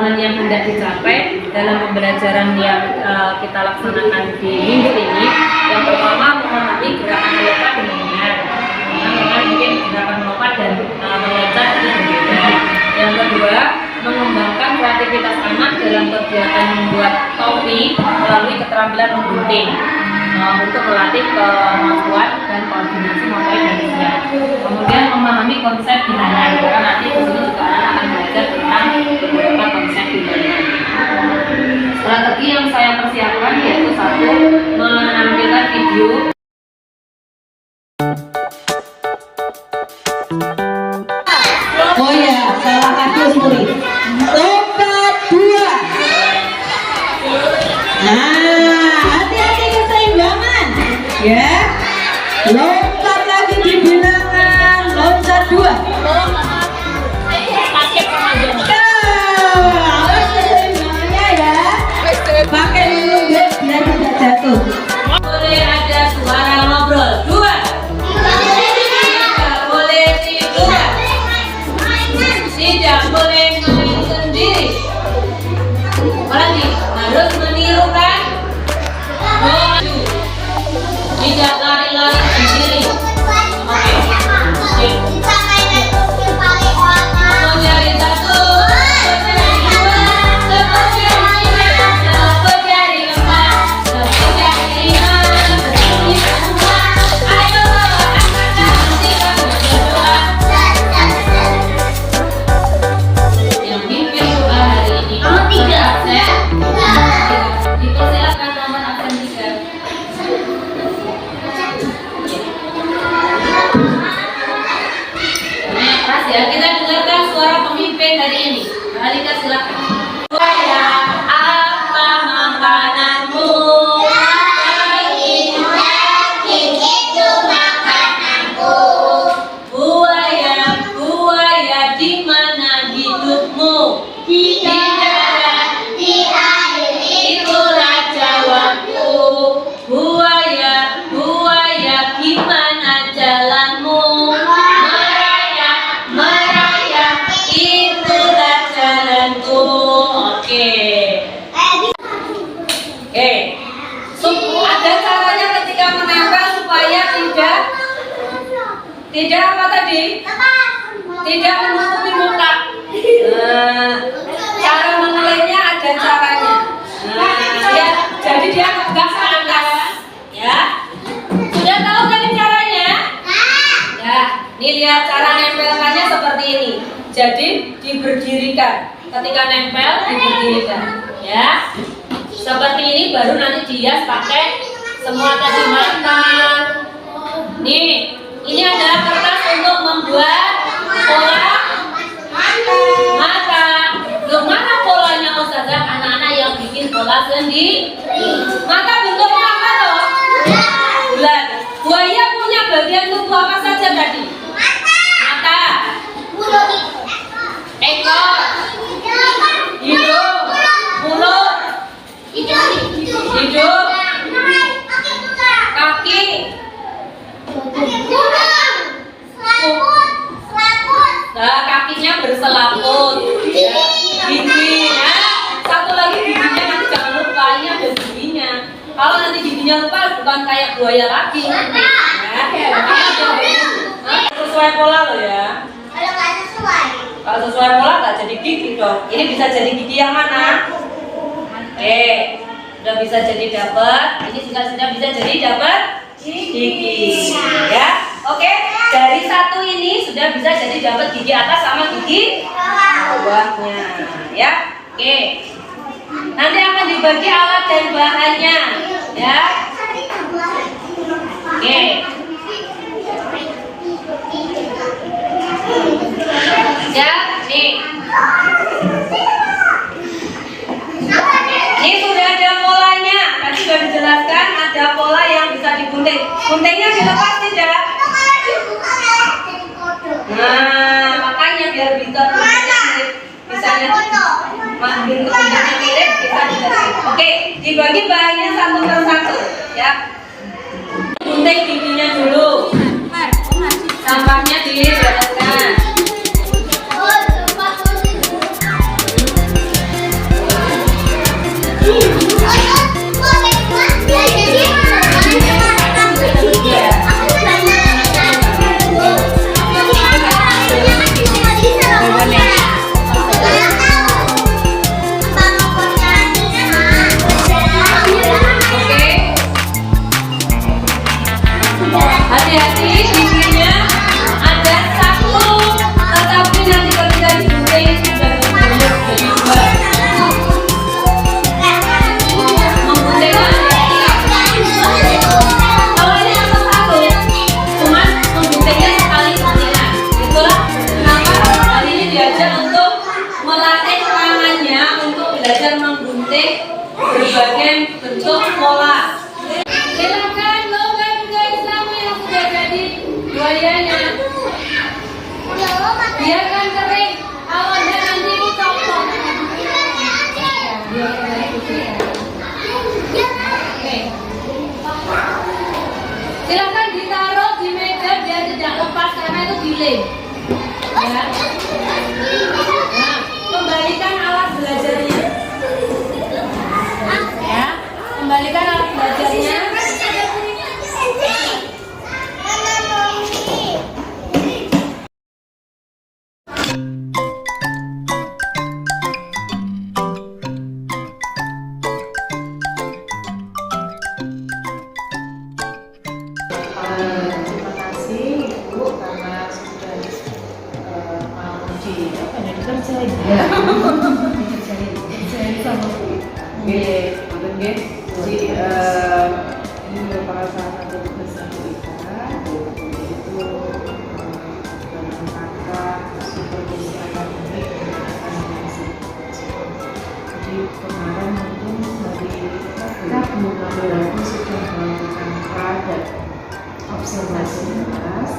tujuan yang hendak dicapai dalam pembelajaran yang kita laksanakan di minggu ini. Yang pertama, memahami gerakan melompat dengan benar. Karena mungkin gerakan melompat dan meloncat itu berbeda. Yang kedua, mengembangkan kreativitas anak dalam kegiatan membuat topi melalui keterampilan menggunting untuk melatih kemampuan dan koordinasi motorik manusia. Kemudian memahami konsep bilangan, karena nanti di sini juga anak akan belajar tentang beberapa konsep bilangan. Strategi yang saya persiapkan yaitu satu, menampilkan video. Oh ya, salah kasus murid. Lompat 2. Nah, hati-hati keseimbangan. Ya. Lompat lagi di bilangan. Loncat 2. Awas keseimbangannya ya. Pakai nunggak biar tidak jatuh. Boleh ada suara ngobrol. 2. Tidak boleh tidur. Tidak boleh main sendiri. Apalagi harus menirukan. Maju. Tidak lari-lari sendiri. Oke. Mencari satu, mencari dua, mencari tiga, mencari empat, mencari lima, mencari semua. Ayo anak-anak kita berdoa. Yang pimpin doa hari ini. Dipersilakan nomor absen 3. Keras ya, kita dengarkan suara pemimpin hari ini. Alika silakan. Saya apa makananmu? Buaya, buaya di mana hidupmu? Di darat, di air, itulah jawabku. Buaya, buaya gimana jalanmu? Merayap, merayap, itulah jalanku. Oke. Ada caranya ketika menempel supaya tidak apa tadi? Tidak menutupi muka. Cara mengelitnya ada caranya. Ya, jadi dia nggak seangkas. Ya, sudah tahu tadi caranya? Ya, ini lihat cara nempelkannya seperti ini. Jadi diberdirikan. Ketika nempel diberdirikan. Ya, seperti ini baru nanti dihias pakai semua tadi mata. Nih, ini adalah kertas untuk membuat pola mata. Loh, mana polanya Ustazah? Anak-anak yang bikin pola sendiri. Mata bentuknya apa toh? Bulat. Buaya punya bagian tubuh apa saja tadi? Mata, ekor, hidung, mulut, hidung, kaki, nah kakinya berselaput, gigi, nah satu lagi giginya nanti jangan lupa, ini ada giginya. Kalau nanti giginya lupa bukan kayak buaya lagi, sesuai pola loh ya. Kalau sesuai pola nggak jadi gigi dong. Ini bisa jadi gigi yang mana? Oke, udah bisa jadi dapat. Ini juga sudah bisa jadi dapat gigi. Ya, oke. Dari satu ini sudah bisa jadi dapat gigi atas sama gigi bawahnya. Ya, oke. Nanti akan dibagi alat dan bahannya. Ya, oke. Ya, nih. Ini sudah ada polanya. Tadi sudah dijelaskan ada pola yang bisa digunting. Guntingnya dilepas tidak? Nah, makanya biar bisa guntingnya mirip. Misalnya guntingnya mirip bisa dijelaskan. Oke, dibagi bahannya satu per satu. Ya. Gunting giginya dulu. Sampahnya dibereskan. Silakan ditaruh di meja biar tidak lepas karena itu giling. Ya. Nah, kembalikan alat belajarnya. Ya, kembalikan alat belajarnya. Terima kasih Bu karena sudah mau dikerjain sama Bu. Nggih. Jadi ini merupakan salah satu tugas kita yaitu dalam rangka supervisi akademik organisasi. Jadi kemarin mungkin dari Bu Kamilatu sudah melakukan pada observasi kelas.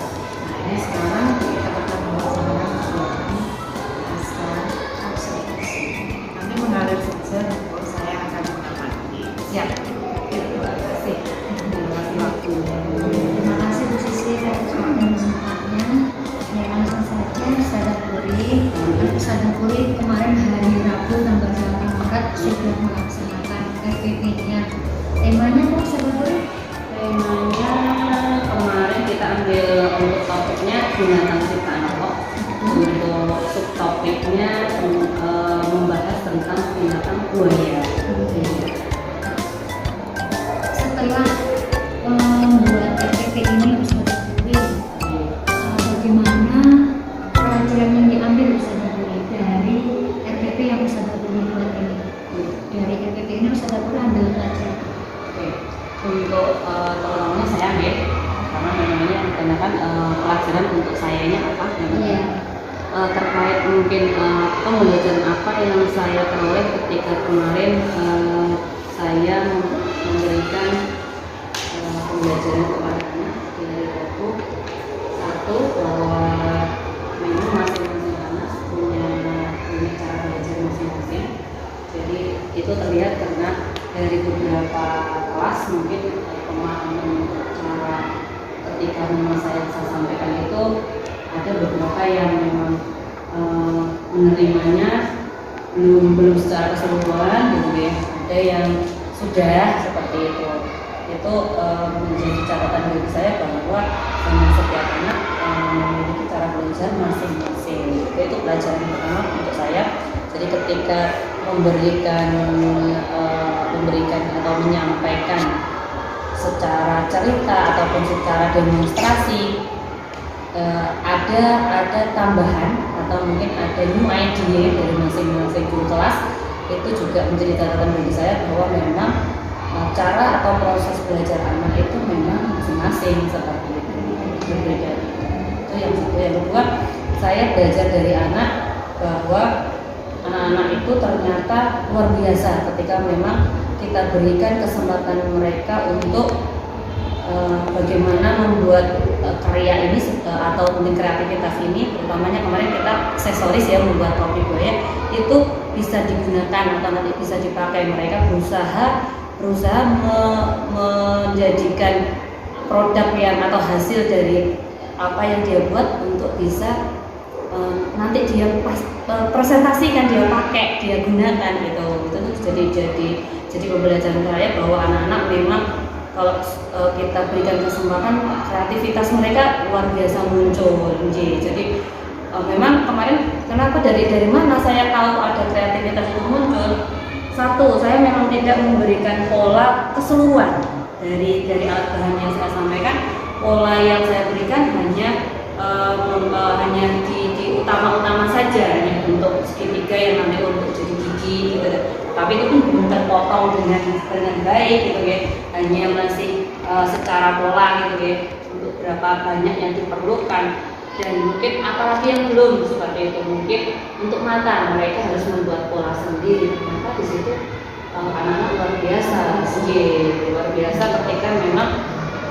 Nah ini sekarang kita akan melaksanakan kegiatan pasca observasi. Nanti mengalir saja, saya akan mengamati. Siap. Terima kasih. Terima kasih waktunya. Terima kasih Bu Sisi atas waktu dan kesempatannya. Saya langsung saja Ustazah Puri kemarin hari Rabu tanggal 8 Maret sudah melaksanakan FPP-nya. Temanya apa Ustazah Puri? Temanya kemarin kita ambil untuk topiknya binatang ciptaan Allah. Untuk subtopiknya membahas tentang binatang buaya. Setelah membuat FPP ini Ustazah Puri, bagaimana pelajaran yang diambil Ustazah Puri dari FPP yang Ustazah Puri buat ini? Dari FPP ini Ustazah Puri ambil pelajaran. Oke. Untuk terutama saya ambil karena memangnya dikarenakan pelajaran untuk saya ini apa Iya. terkait mungkin pembelajaran apa yang saya peroleh ketika kemarin saya memberikan pembelajaran kepada anak dari buku satu bahwa memang masing-masing anak punya cara belajar masing-masing. Jadi itu terlihat karena dari beberapa kelas mungkin pemahaman cara ketika memang saya sampaikan itu ada beberapa yang memang menerimanya belum secara keseluruhan gitu ya. Ada yang sudah seperti itu menjadi catatan bagi saya bahwa memang setiap anak memiliki cara belajar masing-masing. Itu pelajaran pertama untuk saya. Jadi ketika memberikan atau menyampaikan secara cerita ataupun secara demonstrasi ada tambahan atau mungkin ada new idea dari masing-masing guru kelas, itu juga menjadi catatan bagi saya bahwa memang cara atau proses belajar anak itu memang masing-masing seperti itu, berbeda. Itu yang satu. Yang kedua, saya belajar dari anak bahwa anak-anak itu ternyata luar biasa ketika memang kita berikan kesempatan mereka untuk bagaimana membuat karya ini atau mungkin kreativitas ini, terutamanya kemarin kita aksesoris ya, membuat topi buaya itu bisa digunakan atau nanti bisa dipakai. Mereka berusaha menjadikan produk yang atau hasil dari apa yang dia buat untuk bisa nanti dia presentasikan, dia pakai, dia gunakan gitu. Itu jadi pembelajaran saya bahwa anak-anak memang kalau kita berikan kesempatan, kreativitas mereka luar biasa muncul. Jadi memang kemarin kenapa dari mana saya tahu ada kreativitas itu muncul? Satu, saya memang tidak memberikan pola keseluruhan dari alat bahan yang saya sampaikan. Pola yang saya berikan hanya di utama saja, hanya untuk segitiga yang nanti untuk jadi gigi gitu. Tapi itu pun belum terpotong dengan baik gitu ya. Hanya masih secara pola gitu ya, untuk berapa banyak yang diperlukan. Dan mungkin apalagi yang belum seperti itu, mungkin untuk mata mereka harus membuat pola sendiri. Maka di situ anak-anak luar biasa ketika memang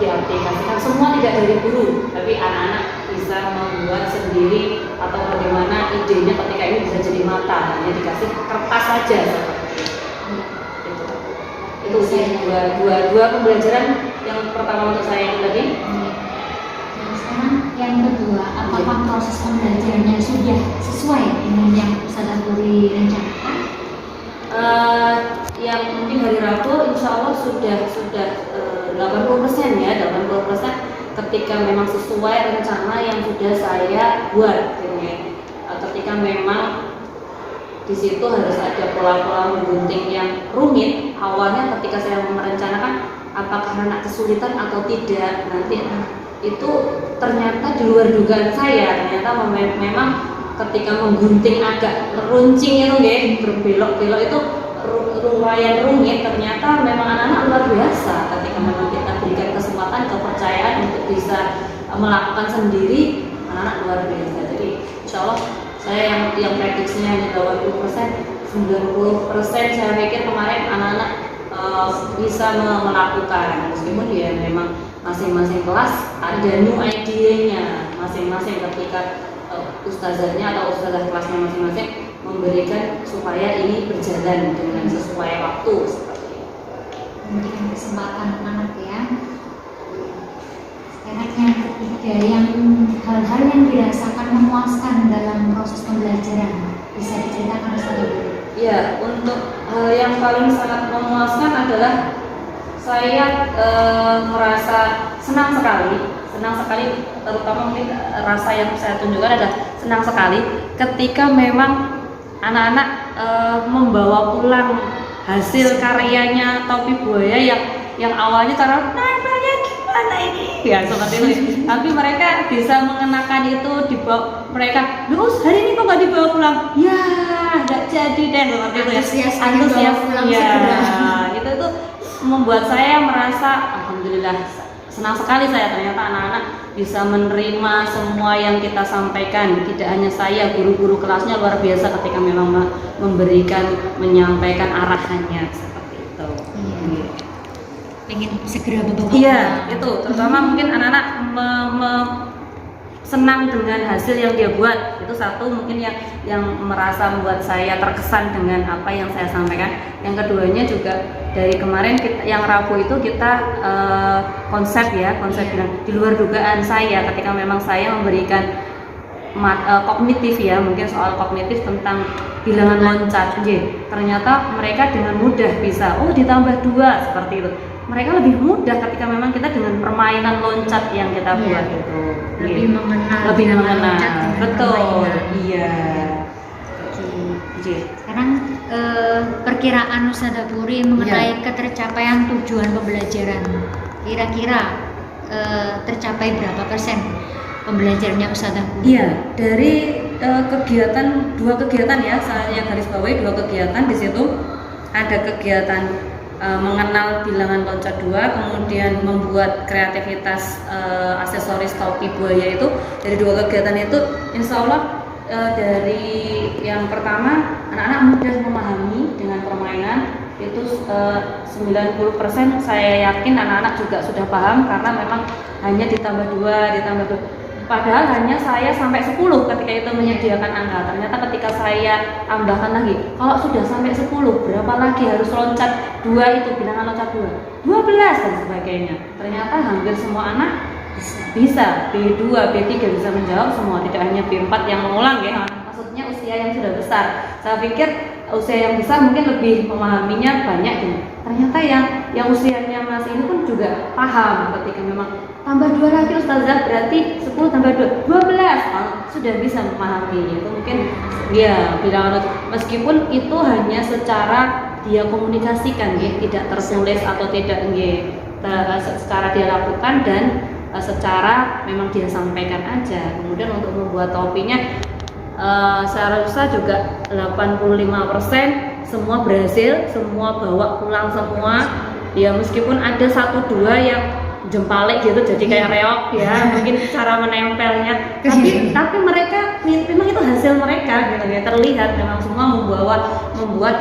diaplikasikan, semua tidak dari guru, tapi anak-anak bisa membuat sendiri atau bagaimana idenya ketika ini bisa jadi mata, hanya dikasih kertas saja seperti itu. Itu sih dua pembelajaran. Yang pertama untuk saya itu tadi apakah proses pembelajarannya sudah sesuai dengan yang Ustazah Puri rencanakan? Yang mungkin hari Rabu insya Allah sudah 80% ya, 80% ketika memang sesuai rencana yang sudah saya buat gitu ya. Ketika memang di situ harus ada pola-pola menggunting yang rumit. Awalnya ketika saya merencanakan apakah anak kesulitan atau tidak, nanti itu ternyata di luar dugaan saya. Ternyata memang ketika menggunting agak runcing itu ya, berbelok-belok itu lumayan rumit. Ternyata memang anak-anak luar biasa ketika memang kita berikan kesempatan, kepercayaan untuk bisa melakukan sendiri, anak-anak luar biasa. Jadi insya Allah saya yang prediksinya hanya 80%, 90% saya pikir kemarin anak-anak bisa melakukan, meskipun ya memang masing-masing kelas ada new idea-nya masing-masing ketika ustazahnya atau ustazah kelasnya masing-masing memberikan supaya ini berjalan dengan sesuai waktu seperti itu. Memberikan kesempatan anak ya. Sekarang yang ketiga, yang hal-hal yang dirasakan memuaskan dalam proses pembelajaran, bisa diceritakan Ustazah Puri? Ya, untuk yang paling sangat memuaskan adalah saya merasa senang sekali, terutama mungkin rasa yang saya tunjukkan adalah senang sekali ketika memang anak-anak membawa pulang hasil karyanya Topi Buaya yang awalnya cara namanya gimana ini ya seperti itu, tapi mereka bisa mengenakan itu, dibawa mereka, terus hari ini kok nggak dibawa pulang, ya nggak jadi deh seperti itu ya, antusias ya itu membuat saya merasa alhamdulillah senang sekali saya, ternyata anak-anak bisa menerima semua yang kita sampaikan. Tidak hanya saya, guru-guru kelasnya luar biasa ketika memang menyampaikan arahannya seperti itu. Iya. Pengen segera bawa. Iya, itu terutama mungkin anak-anak senang dengan hasil yang dia buat. Itu satu mungkin yang merasa membuat saya terkesan dengan apa yang saya sampaikan. Yang keduanya juga dari kemarin yang Rabu itu kita konsep bilang di luar dugaan saya ketika memang saya memberikan kognitif ya, mungkin soal kognitif tentang bilangan loncat. Ternyata mereka dengan mudah bisa ditambah 2 seperti itu. Mereka lebih mudah ketika memang kita dengan permainan loncat yang kita buat itu lebih mengenal betul iya. Sekarang perkiraan Ustazah Puri mengenai ketercapaian tujuan pembelajaran, kira-kira tercapai berapa persen pembelajarannya Ustazah Puri? Iya, dari dua kegiatan ya, saya garis bawahi 2 kegiatan. Di situ ada kegiatan mengenal bilangan loncat 2, kemudian membuat kreativitas aksesoris topi buaya itu. Dari 2 kegiatan itu insya Allah dari yang pertama anak-anak mudah memahami dengan permainan itu 90% saya yakin anak-anak juga sudah paham karena memang hanya ditambah 2 padahal hanya saya sampai 10 ketika itu menyediakan angka. Ternyata ketika saya tambahkan lagi, kalau sudah sampai 10 berapa lagi harus loncat 2 itu, bilangan loncat 2 12 dan sebagainya. Ternyata hampir semua anak bisa B2, B3 bisa menjawab semua, tidak hanya B4 yang mengulang ya. Maksudnya usia yang sudah besar. Saya pikir usia yang besar mungkin lebih memahaminya banyak gitu. Ternyata yang usianya masih ini pun juga paham ketika memang tambah 2 lagi Ustazah berarti 10 tambah 2 12 sudah bisa memahami. Itu mungkin ya bilangan meskipun itu hanya secara dia komunikasikan ya, tidak tertulis atau tidak secara dia lakukan dan secara memang dia sampaikan aja. Kemudian untuk membuat topinya saya rasa juga 85% semua berhasil, semua bawa pulang semua. Ya meskipun ada 1-2 yang jempalik gitu jadi kayak reok ya, mungkin cara menempelnya. Tapi mereka memang itu hasil mereka gitu ya, terlihat memang semua membuat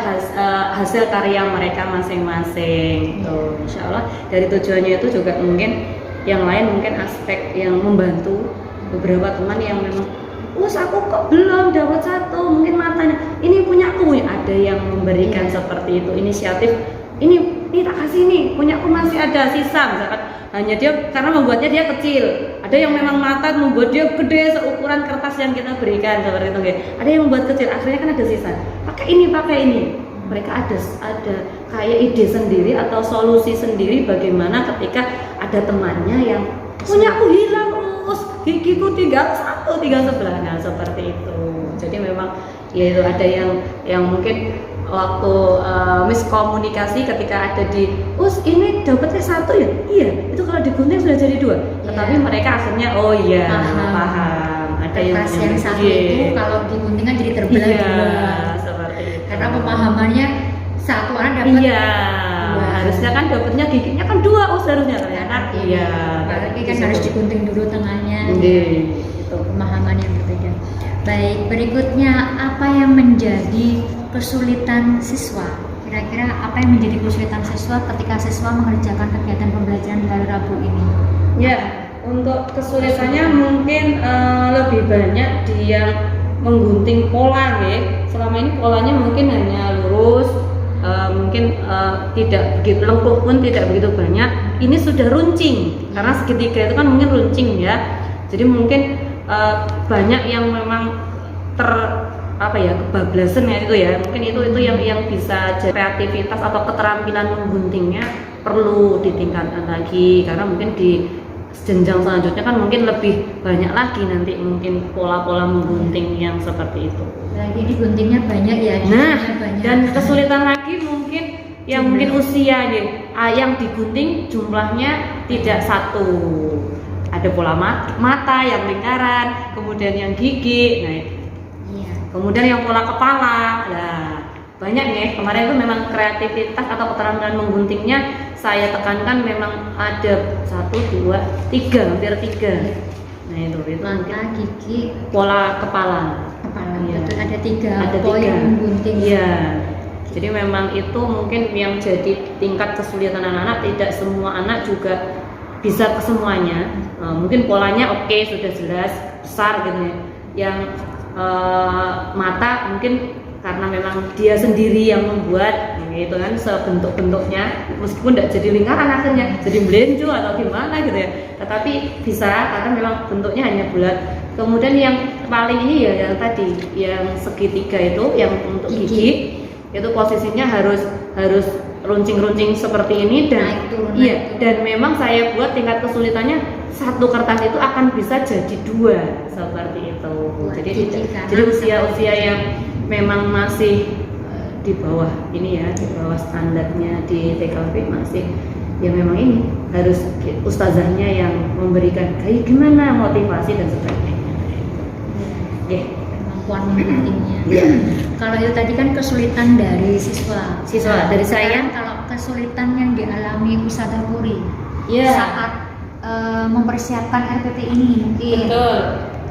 hasil karya mereka masing-masing. Tuh, insya Allah dari tujuannya itu juga mungkin yang lain mungkin aspek yang membantu beberapa teman yang memang aku kok belum dapat 1, mungkin matanya ini punya aku ya, ada yang memberikan seperti itu inisiatif. Ini nih tak kasih nih, punyaku masih ada sisa misalkan. Hanya dia karena membuatnya dia kecil. Ada yang memang mata membuat dia gede seukuran kertas yang kita berikan seperti itu ya. Ada yang membuat kecil, akhirnya kan ada sisa. Pakai ini. Mereka ada kayak ide sendiri atau solusi sendiri bagaimana ketika ada temannya yang punyaku hilang, gigiku tinggal satu, tinggal sebelah. Nah, seperti itu. Jadi memang ya itu ada yang mungkin waktu miskomunikasi ketika ada di ini dapatnya satu ya, iya itu kalau digunting sudah jadi 2, tetapi mereka akhirnya oh iya paham. Ada yang satu itu kalau digunting kan jadi terbelah dua. Seperti itu. Karena pemahamannya satu orang dapat dua. Harusnya kan dapatnya giginya kan 2, seharusnya ternyata iya. Berarti kan harus digunting dulu tengahnya. Itu pemahaman yang berbeda. Baik, berikutnya apa yang menjadi kesulitan siswa? Kira-kira apa yang menjadi kesulitan siswa ketika siswa mengerjakan kegiatan pembelajaran di hari Rabu ini? Ya, untuk kesulitannya mungkin lebih banyak di yang menggunting pola ya. Selama ini polanya mungkin hanya lurus, mungkin tidak begitu lengkung pun tidak begitu banyak. Ini sudah runcing karena segitiga itu kan mungkin runcing ya. Jadi mungkin banyak yang memang kebablasan ya itu ya. Mungkin itu yang bisa kreativitas atau keterampilan mengguntingnya perlu ditingkatkan lagi karena mungkin di jenjang selanjutnya kan mungkin lebih banyak lagi nanti mungkin pola-pola menggunting yang seperti itu. Lagi diguntingnya banyak ya. Banyak. Dan kesulitan lagi mungkin yang mungkin usia yang digunting jumlahnya tidak satu. Ada pola mata yang lingkaran, kemudian yang gigi, kemudian yang pola kepala. Nah, banyak nih. Kemarin itu memang kreativitas atau keterampilan mengguntingnya saya tekankan memang ada 1, 2, 3, hampir 3. Nah itu mata, gigi, pola kepala. Ya. Betul, ada 3 ada poin menggunting. Iya. Jadi memang itu mungkin yang jadi tingkat kesulitan anak-anak. Tidak semua anak juga bisa ke semuanya. Mungkin polanya oke, sudah jelas besar gitu ya. Yang mata mungkin karena memang dia sendiri yang membuat gitu kan sebentuk-bentuknya, meskipun tidak jadi lingkaran akhirnya jadi melenjo atau gimana gitu ya, tetapi bisa karena memang bentuknya hanya bulat. Kemudian yang paling ini ya yang tadi yang segitiga itu yang untuk gigi itu posisinya harus runcing-runcing seperti ini dan dan memang saya buat tingkat kesulitannya satu kertas itu akan bisa jadi 2 seperti itu. Jadi usia yang memang masih di bawah ini ya, di bawah standarnya di TKP masih ya memang ini harus ustazahnya yang memberikan kayak gimana motivasi dan sebagainya. Kemampuan mengguntingnya. Kalau itu tadi kan kesulitan dari siswa dari saya. Kalau kesulitan yang dialami Ustazah Puri saat mempersiapkan RPP ini mungkin. Betul.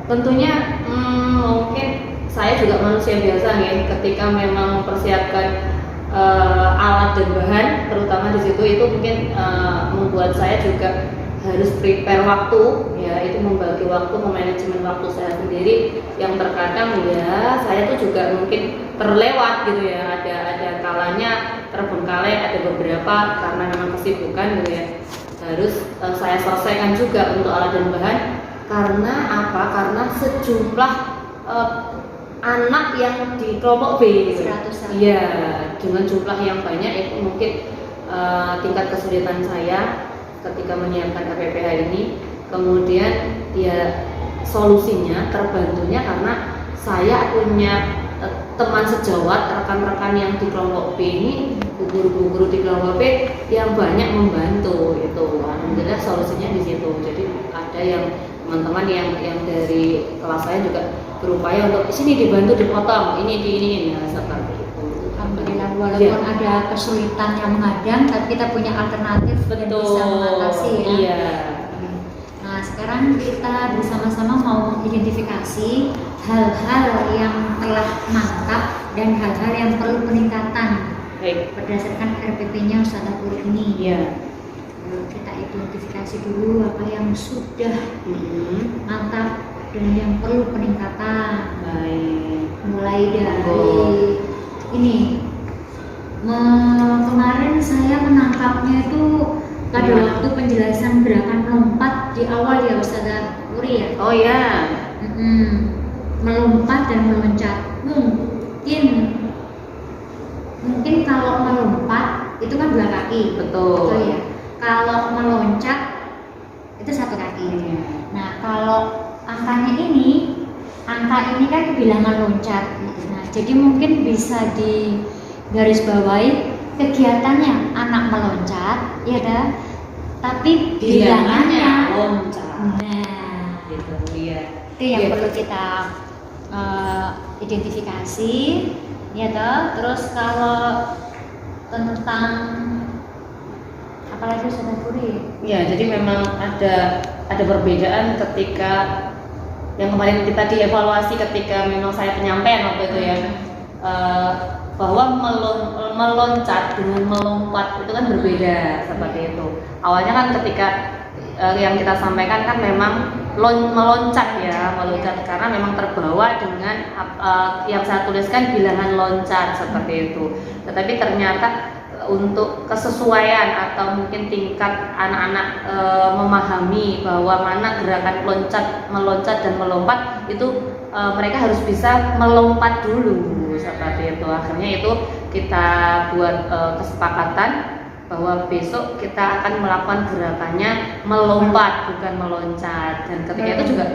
Tentunya mungkin saya juga manusia biasa nih, ketika memang mempersiapkan alat dan bahan, terutama di situ itu mungkin membuat saya juga harus prepare waktu, ya itu membagi waktu, memanajemen waktu saya sendiri, yang terkadang ya saya tuh juga mungkin terlewat gitu ya, ada kalanya terbengkalai, ada beberapa karena memang kesibukan gitu ya, harus saya selesaikan juga untuk alat dan bahan. Karena apa? Karena sejumlah anak yang di kelompok B gitu. Iya, dengan jumlah yang banyak itu mungkin tingkat kesulitan saya ketika menyiapkan RPPH ini. Kemudian ya solusinya terbantunya karena saya punya teman sejawat, rekan-rekan yang di kelompok B ini, guru-guru di kelompok B yang banyak membantu itu. Alhamdulillah solusinya di situ. Jadi ada yang teman-teman yang dari kelas saya juga berupaya untuk sini dibantu dipotong, ini ya, seperti itu. Alhamdulillah, walaupun ada kesulitan yang menghadang, tapi kita punya alternatif yang bisa mengatasi ya. Iya. Nah, sekarang kita bersama-sama mau mengidentifikasi hal-hal yang telah mantap dan hal-hal yang perlu peningkatan. Baik. Berdasarkan RPP-nya Ustazah Puri ini. Iya. Kita identifikasi dulu apa yang sudah mantap dan yang perlu peningkatan. Baik. Mulai dari ini kemarin saya menangkap di awal ya Ustazah Puri ya. Oh ya. Melompat dan meloncat. Mungkin kalau melompat itu kan 2 kaki. Betul. Ya. Kalau meloncat itu 1 kaki. Nah, kalau angka ini kan bilangan loncat. Nah, jadi mungkin bisa di garis bawahi kegiatannya anak meloncat, ya dah. Tapi bilangannya loncat. Nah, Gitu ya. itu yang perlu kita identifikasi, ya toh. Terus kalau tentang apalagi Ustazah Puri? Ya, jadi memang ada perbedaan ketika yang kemarin kita dievaluasi ketika memang saya penyampaian waktu itu ya, bahwa meloncat dengan melompat itu kan berbeda seperti itu. Awalnya kan ketika yang kita sampaikan kan memang meloncat karena memang terbawa dengan yang saya tuliskan bilangan loncat seperti itu. Tetapi ternyata untuk kesesuaian atau mungkin tingkat anak-anak memahami bahwa mana gerakan meloncat dan melompat itu mereka harus bisa melompat dulu seperti itu. Akhirnya itu kita buat kesepakatan bahwa besok kita akan melakukan gerakannya melompat bukan meloncat, dan ketika itu juga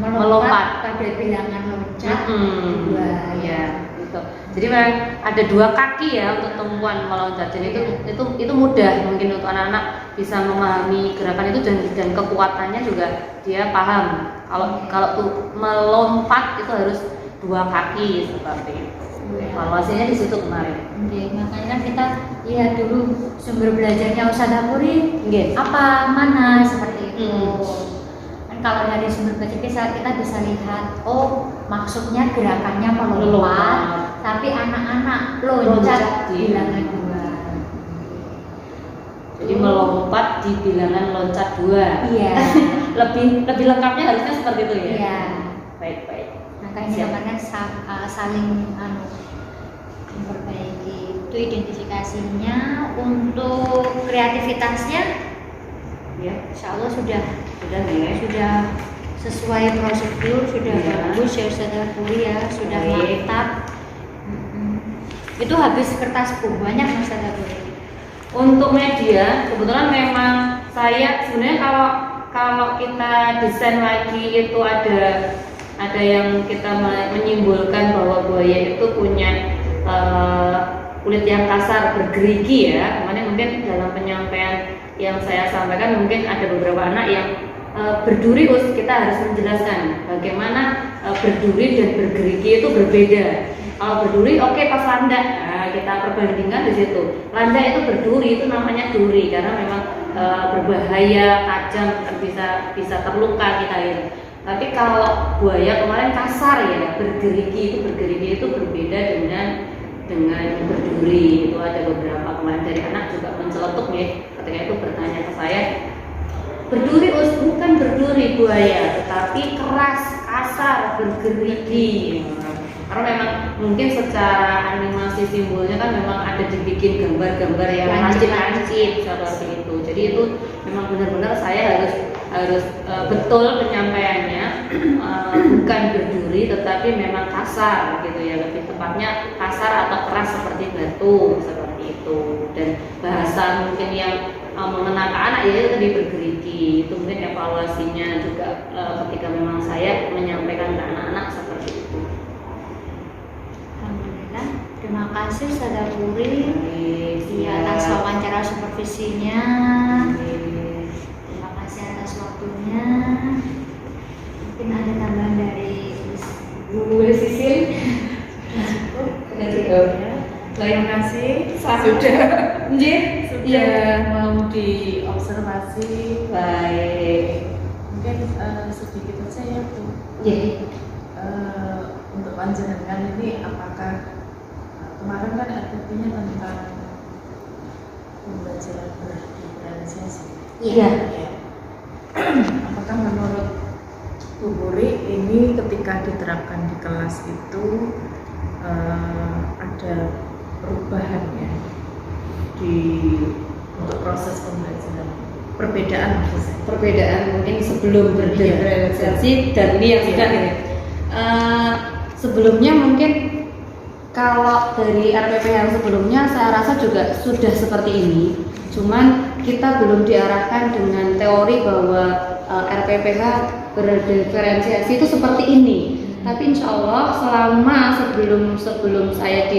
melompat pada bilangan loncat. Ya gitu. Jadi memang ada 2 kaki ya untuk tumpuan meloncat. Jadi itu mudah mungkin untuk anak-anak bisa memahami gerakan itu, dan kekuatannya juga dia paham. Kalau tuh melompat itu harus 2 kaki seperti itu. Evaluasinya di situ kemarin. Makanya kan kita lihat dulu sumber belajarnya Ustazah Puri apa mana seperti itu. Kan kalau dari sumber belajar kita bisa lihat, oh maksudnya gerakannya melompat, tapi anak-anak loncat di bilangan 2. Jadi melompat di bilangan loncat 2. Iya. lebih lengkapnya harusnya seperti itu ya. Iya. Baik. Makanya namanya saling memperbaiki itu identifikasinya. Untuk kreativitasnya Ya, insya Allah sudah ya. sudah sesuai prosedur, sudah bagus ya Ustazah Puri ya, sudah mantap. Itu habis kertas banyak Ustazah Puri. Untuk media kebetulan memang saya sebenarnya kalau kita desain lagi itu ada yang kita menyimpulkan bahwa buaya itu punya kulit yang kasar bergerigi ya. Kemarin mungkin dalam penyampaian yang saya sampaikan mungkin ada beberapa anak yang berduri, kita harus menjelaskan bagaimana berduri dan bergerigi itu berbeda. Kalau berduri pas landak, kita perbandingkan di situ. Landak itu berduri, itu namanya duri karena memang berbahaya, tajam, bisa terluka kita ya. Tapi kalau buaya kemarin kasar ya, bergerigi itu berbeda dengan berduri. Itu ada beberapa kemarin dari anak juga menceletuk ya, ketika itu bertanya ke saya, berduri bukan berduri buaya, tetapi keras, kasar, bergerigi. Karena memang mungkin secara animasi simbolnya kan memang ada dibikin gambar-gambar yang lancip-lancip seperti itu. Jadi itu memang benar-benar saya harus betul penyampaiannya, bukan berduri tetapi memang kasar gitu ya, lebih tepatnya kasar atau keras seperti batu seperti itu. Dan bahasa mungkin yang mengenal ke anak ya itu tadi bergerigi. Itu mungkin evaluasinya juga ketika memang saya menyampaikan ke anak-anak seperti itu. Alhamdulillah, terima kasih Ustazah Puri atas wawancara supervisinya. Terima kasih atas waktunya. Mungkin ada tambahan dari Bu Sisil. Terima kasih. Sudah mau diobservasi. Baik. Mungkin sedikit saja ya Bu. Untuk panjenengan ini apakah kemarin kan artinya tentang pembelajaran berdiferensiasi. Iya. Apakah menurut Bu Puri ini ketika diterapkan di kelas itu ada perubahan ya untuk proses pembelajaran perbedaan maksudnya. Perbedaan mungkin sebelum berdiferensiasi dan ini yang sudah gitu. Sebelumnya mungkin kalau dari RPP yang sebelumnya saya rasa juga sudah seperti ini, cuman kita belum diarahkan dengan teori bahwa RPPH berdiferensiasi itu seperti ini. Tapi insya Allah selama sebelum saya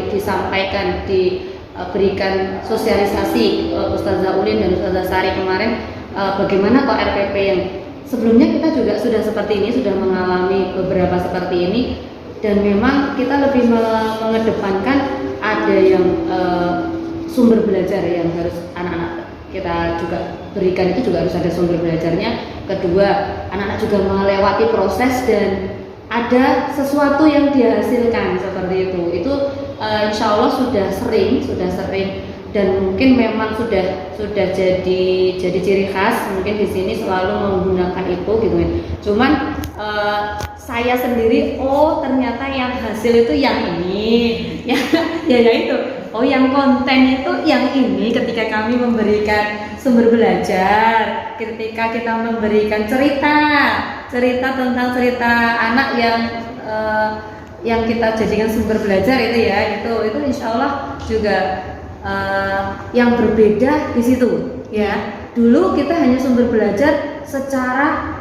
disampaikan, diberikan sosialisasi Ustazah Ulin dan Ustazah Sari kemarin, bagaimana kok RPP yang sebelumnya kita juga sudah seperti ini, sudah mengalami beberapa seperti ini, dan memang kita lebih mengedepankan ada yang sumber belajar yang harus anak-anak kita juga berikan, itu juga harus ada sumber belajarnya. Kedua, anak-anak juga melewati proses dan ada sesuatu yang dihasilkan seperti itu insya Allah sudah sering dan mungkin memang sudah jadi ciri khas, mungkin di sini selalu menggunakan itu gitu kan. Cuman saya sendiri ternyata yang hasil itu yang ini ya itu yang konten itu yang ini, ketika kami memberikan sumber belajar, ketika kita memberikan cerita tentang cerita anak yang kita jadikan sumber belajar itu ya, itu insya Allah juga yang berbeda di situ ya. Dulu kita hanya sumber belajar secara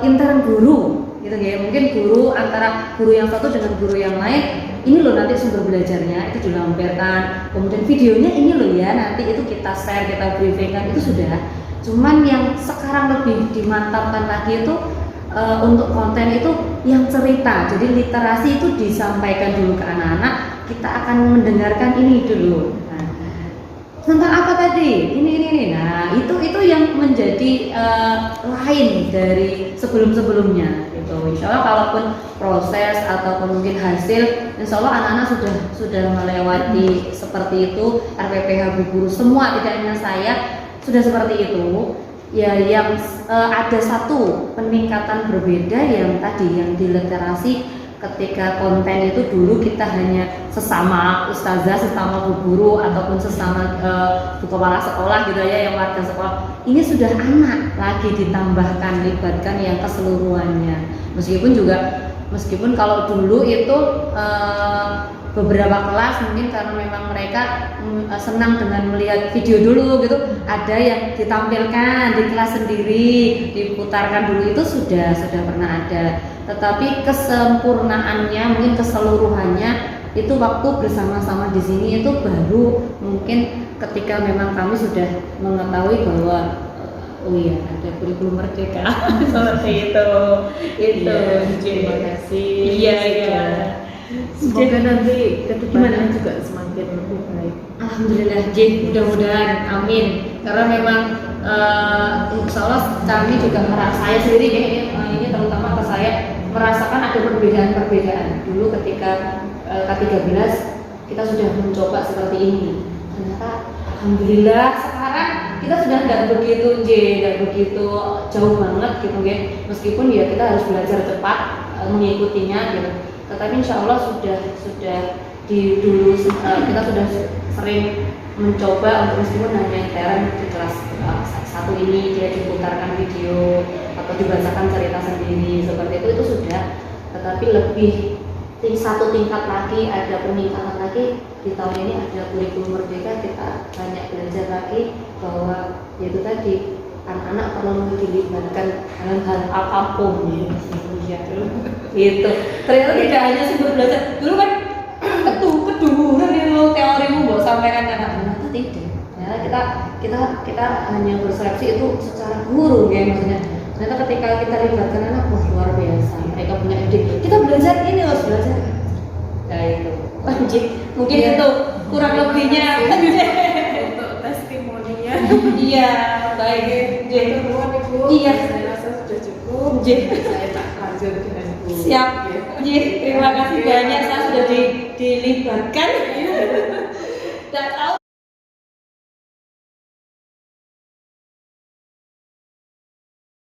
intern guru gitu ya, mungkin guru antara guru yang satu dengan guru yang lain, ini loh nanti sumber belajarnya itu dilampirkan, kemudian videonya ini loh ya, nanti itu kita share, kita briefingkan, itu sudah. Cuman yang sekarang lebih dimantapkan lagi itu untuk konten itu yang cerita, jadi literasi itu disampaikan dulu ke anak-anak, kita akan mendengarkan ini dulu. Tentang apa tadi? Ini. Nah, itu yang menjadi lain dari sebelumnya. Gitu. Insya Allah kalaupun proses ataupun mungkin hasil, insya Allah anak-anak sudah melewati seperti itu. RPPH Bu Guru semua, tidak hanya saya, sudah seperti itu. Ya, yang ada satu peningkatan berbeda yang tadi yang di literasi. Ketika konten itu dulu kita hanya sesama ustazah, sesama bu guru ataupun sesama bu kepala sekolah gitu ya, yang warga sekolah. Ini sudah anak lagi ditambahkan, libatkan yang keseluruhannya. Meskipun kalau dulu itu beberapa kelas mungkin karena memang mereka senang dengan melihat video dulu gitu, ada yang ditampilkan di kelas sendiri, diputarkan dulu, itu sudah pernah ada. Tetapi kesempurnaannya, mungkin keseluruhannya itu waktu bersama-sama di sini itu baru mungkin ketika memang kami sudah mengetahui bahwa ada kurikulum merdeka seperti itu. Terima kasih. Iya. Semoga nanti kedepannya juga semakin lebih baik. Alhamdulillah, mudah-mudahan, amin. Karena memang insya Allah kami juga saya sendiri ini terutama ke saya merasakan ada perbedaan. Dulu ketika K13 kita sudah mencoba seperti ini. Ternyata alhamdulillah sekarang kita sudah tidak begitu jauh banget gitu ya. Meskipun ya kita harus belajar cepat mengikutinya gitu. Tetapi insya Allah sudah dulu kita sudah sering mencoba untuk meskipun hanya intern di kelas satu ini dia diputarkan video atau dibacakan cerita sendiri seperti itu sudah. Tetapi lebih satu tingkat lagi, ada peningkatan lagi di tahun ini, ada kurikulum merdeka, kita banyak belajar lagi bahwa yaitu tadi anak-anak perlu dilibatkan dalam hal apapun ya. Gitu. Ternyata tidak hanya sumber belajar. Dulu kan keduran itu teorimu mau sampaikan ke anak-anak, tidak. Ternyata kita hanya persepsi itu secara guru ya, maksudnya. Ternyata ketika kita libatkan anak, luar biasa. Mereka punya ide. Kita belajar ini harus belajar. Nah itu. Mungkin itu kurang lebihnya. Untuk testimoninya. Iya, baik. Iya. Saya rasa sudah cukup. Saya tak lanjut dengan Bu. Siap. Terima kasih banyak, saya sudah dilibatkan. Tidak tahu